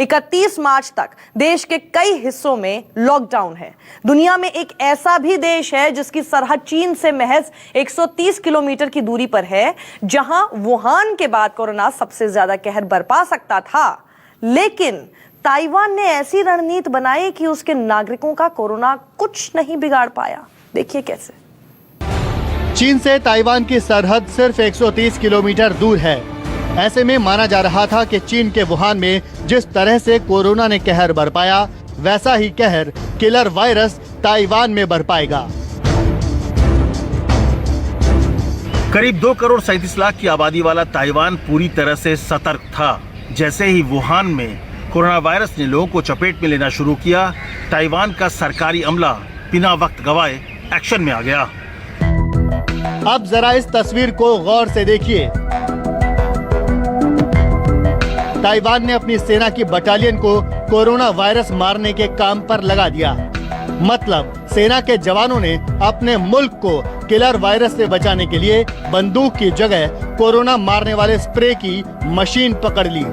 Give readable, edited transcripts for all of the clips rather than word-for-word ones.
31 मार्च तक देश के कई हिस्सों में लॉकडाउन है। दुनिया में एक ऐसा भी देश है जिसकी सरहद चीन से महज 130 किलोमीटर की दूरी पर है, जहां वुहान के बाद कोरोना सबसे ज्यादा कहर बरपा सकता था। लेकिन ताइवान ने ऐसी रणनीति बनाई कि उसके नागरिकों का कोरोना कुछ नहीं बिगाड़ पाया। देखिए कैसे। चीन से ताइवान की सरहद सिर्फ 130 किलोमीटर दूर है। ऐसे में माना जा रहा था कि चीन के वुहान में जिस तरह से कोरोना ने कहर बरपाया, वैसा ही कहर किलर वायरस ताइवान में बरपाएगा। करीब 2 करोड़ 37 लाख की आबादी वाला ताइवान पूरी तरह से सतर्क था। जैसे ही वुहान में कोरोना वायरस ने लोगों को चपेट में लेना शुरू किया, ताइवान का सरकारी अमला बिना वक्त गवाए एक्शन में आ गया। अब जरा इस तस्वीर को गौर से देखिए। ताइवान ने अपनी सेना की बटालियन को कोरोना वायरस मारने के काम पर लगा दिया। मतलब सेना के जवानों ने अपने मुल्क को किलर वायरस से बचाने के लिए बंदूक की जगह कोरोना मारने वाले स्प्रे की मशीन पकड़ ली।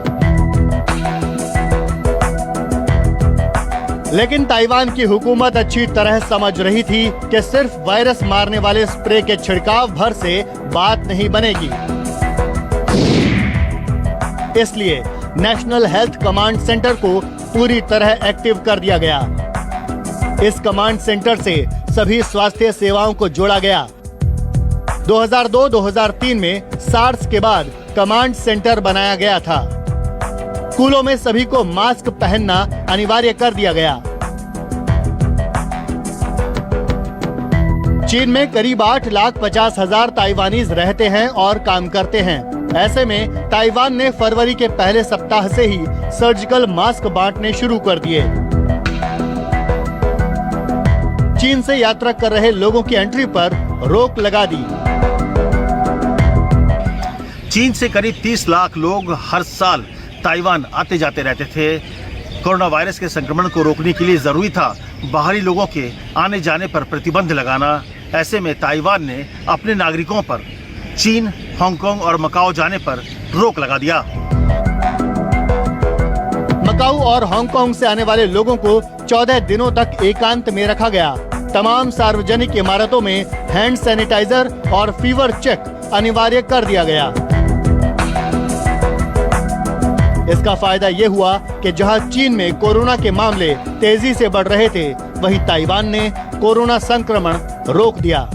लेकिन ताइवान की हुकूमत अच्छी तरह समझ रही थी कि सिर्फ वायरस मारने वाले स्प्रे के छिड़काव भर से बात नहीं बनेगी। इसलिए नेशनल हेल्थ कमांड सेंटर को पूरी तरह एक्टिव कर दिया गया। इस कमांड सेंटर से सभी स्वास्थ्य सेवाओं को जोड़ा गया। 2002-2003 में सार्स के बाद कमांड सेंटर बनाया गया था। स्कूलों में सभी को मास्क पहनना अनिवार्य कर दिया गया। चीन में करीब 8,50,000 ताइवानीज रहते हैं और काम करते हैं। ऐसे में ताइवान ने फरवरी के पहले सप्ताह से ही सर्जिकल मास्क बांटने शुरू कर दिए। चीन से यात्रा कर रहे लोगों की एंट्री पर रोक लगा दी। चीन से करीब 30 लाख लोग हर साल ताइवान आते जाते रहते थे। कोरोना वायरस के संक्रमण को रोकने के लिए जरूरी था बाहरी लोगों के आने जाने पर प्रतिबंध लगाना। ऐसे में ताइवान ने अपने नागरिकों पर चीन, हांगकांग और मकाओ जाने पर रोक लगा दिया। मकाऊ और हांगकांग से आने वाले लोगों को 14 दिनों तक एकांत में रखा गया। तमाम सार्वजनिक इमारतों में हैंड सैनिटाइजर और फीवर चेक अनिवार्य कर दिया गया। इसका फायदा ये हुआ कि जहां चीन में कोरोना के मामले तेजी से बढ़ रहे थे, वहीं ताइवान ने कोरोना संक्रमण रोक दिया।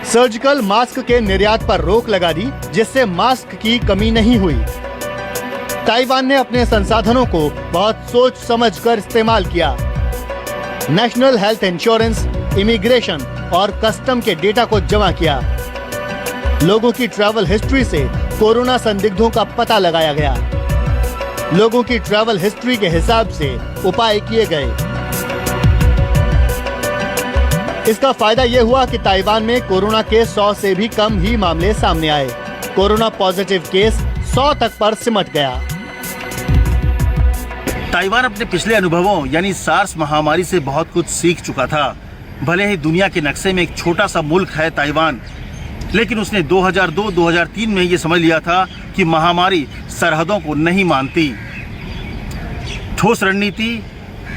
सर्जिकल मास्क के निर्यात पर रोक लगा दी, जिससे मास्क की कमी नहीं हुई। ताइवान ने अपने संसाधनों को बहुत सोच समझकर इस्तेमाल किया। नेशनल हेल्थ इंश्योरेंस, इमिग्रेशन और कस्टम के डेटा को जमा किया। लोगों की ट्रैवल हिस्ट्री से कोरोना संदिग्धों का पता लगाया गया। लोगों की ट्रैवल हिस्ट्री के हिसाब से उपाय किए गए। इसका फायदा यह हुआ कि ताइवान में कोरोना के 100 से भी कम ही मामले सामने आए। कोरोना पॉजिटिव केस 100 तक पर सिमट गया। ताइवान अपने पिछले अनुभवों यानी सार्स महामारी से बहुत कुछ सीख चुका था। भले ही दुनिया के नक्शे में एक छोटा सा मुल्क है ताइवान, लेकिन उसने 2002-2003 में ये समझ लिया था कि महामारी सरहदों को नहीं मानती। ठोस रणनीति,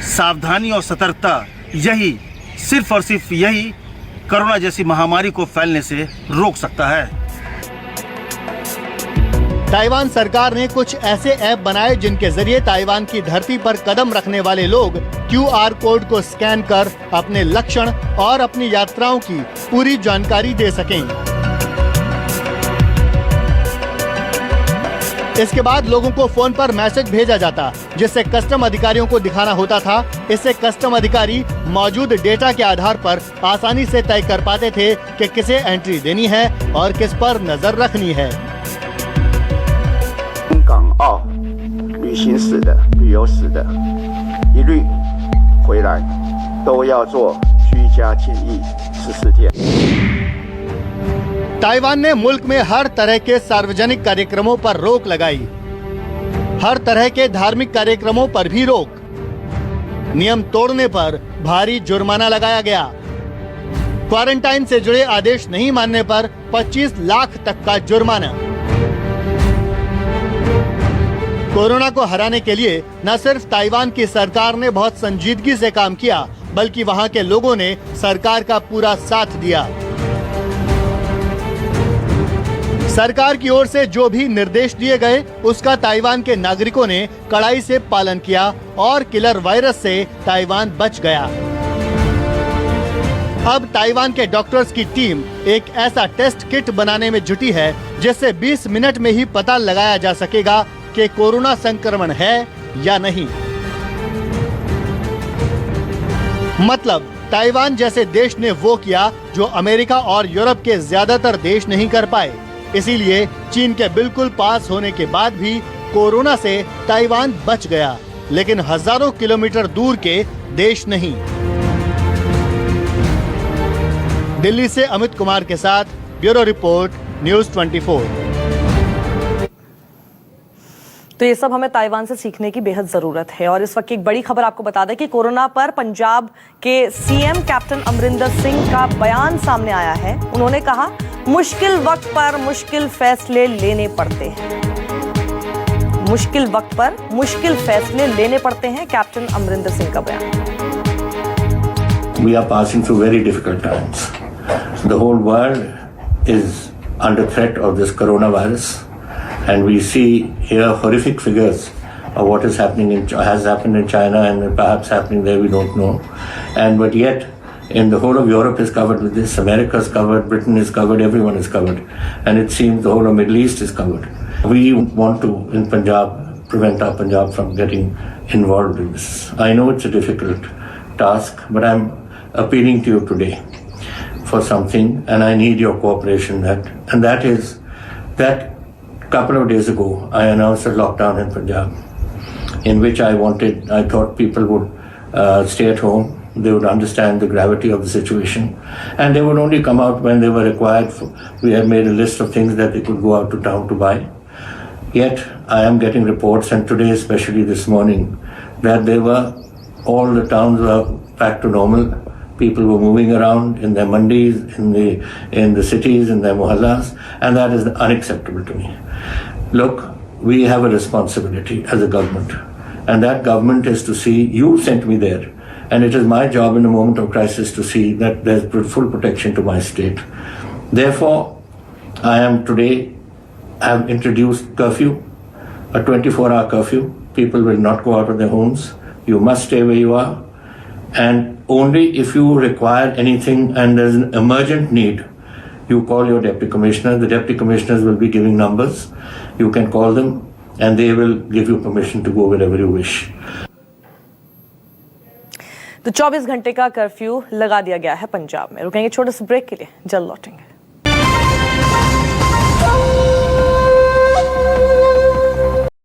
सावधानी और सतर्कता, यही सिर्फ और सिर्फ यही कोरोना जैसी महामारी को फैलने से रोक सकता है। ताइवान सरकार ने कुछ ऐसे ऐप बनाए जिनके जरिए ताइवान की धरती पर कदम रखने वाले लोग QR कोड को स्कैन कर अपने लक्षण और अपनी यात्राओं की पूरी जानकारी दे सकें। इसके बाद लोगों को फोन पर मैसेज भेजा जाता, जिससे कस्टम अधिकारियों को दिखाना होता था। इससे कस्टम अधिकारी मौजूद डेटा के आधार पर आसानी से तय कर पाते थे कि किसे एंट्री देनी है और किस पर नजर रखनी है। 港澳旅行史的、旅游史的，一律回来都要做居家检疫14天。ताइवान ने मुल्क में हर तरह के सार्वजनिक कार्यक्रमों पर रोक लगाई। हर तरह के धार्मिक कार्यक्रमों पर भी रोक। नियम तोड़ने पर भारी जुर्माना लगाया गया। क्वारंटाइन से जुड़े आदेश नहीं मानने पर 25 लाख तक का जुर्माना। कोरोना को हराने के लिए न सिर्फ ताइवान की सरकार ने बहुत संजीदगी से काम किया, बल्कि वहां के लोगों ने सरकार का पूरा साथ दिया। सरकार की ओर से जो भी निर्देश दिए गए उसका ताइवान के नागरिकों ने कड़ाई से पालन किया और किलर वायरस से ताइवान बच गया। अब ताइवान के डॉक्टर्स की टीम एक ऐसा टेस्ट किट बनाने में जुटी है जिससे 20 मिनट में ही पता लगाया जा सकेगा कि कोरोना संक्रमण है या नहीं। मतलब ताइवान जैसे देश ने वो किया जो अमेरिका और यूरोप के ज्यादातर देश नहीं कर पाए। इसीलिए चीन के बिल्कुल पास होने के बाद भी कोरोना से ताइवान बच गया, लेकिन हजारों किलोमीटर दूर के देश नहीं। दिल्ली से अमित कुमार के साथ ब्यूरो रिपोर्ट, न्यूज़ 24। तो ये सब हमें ताइवान से सीखने की बेहद जरूरत है। और इस वक्त एक बड़ी खबर आपको बता दें कि कोरोना पर पंजाब के सीएम कैप्टन अमरिंदर सिंह का बयान सामने आया है। उन्होंने कहा, मुश्किल वक्त पर मुश्किल फैसले लेने पड़ते हैं। मुश्किल वक्त पर मुश्किल फैसले लेने पड़ते हैं, कैप्टन अमरिंदर सिंह का बयान। We are passing through very difficult times. The whole world is under threat of this coronavirus, and we see here horrific figures of what is happening has happened in China and perhaps happening there, we don't know. But yet, in the whole of Europe is covered with this, America is covered, Britain is covered, everyone is covered, and it seems the whole of Middle East is covered. We want to, in Punjab, prevent our Punjab from getting involved in this. I know it's a difficult task, but I'm appealing to you today for something, and I need your cooperation. That is that couple of days ago I announced a lockdown in Punjab, in which I thought people would stay at home. They would understand the gravity of the situation, and they would only come out when they were required. We had made a list of things that they could go out to town to buy. Yet I am getting reports, and today, especially this morning, that all the towns were back to normal. People were moving around in their mandis, in the cities, in their mohallas, and that is unacceptable to me. Look, we have a responsibility as a government, and that government is to see, you sent me there, and it is my job in a moment of crisis to see that there's full protection to my state. Therefore, I have introduced curfew, a 24-hour curfew. People will not go out of their homes. You must stay where you are. And only if you require anything and there's an emergent need, you call your deputy commissioner. The deputy commissioners will be giving numbers. You can call them and they will give you permission to go wherever you wish. तो 24 घंटे का curfew लगा दिया गया है पंजाब में। रुकेंगे छोटे से ब्रेक के लिए, जल्द लौटेंगे।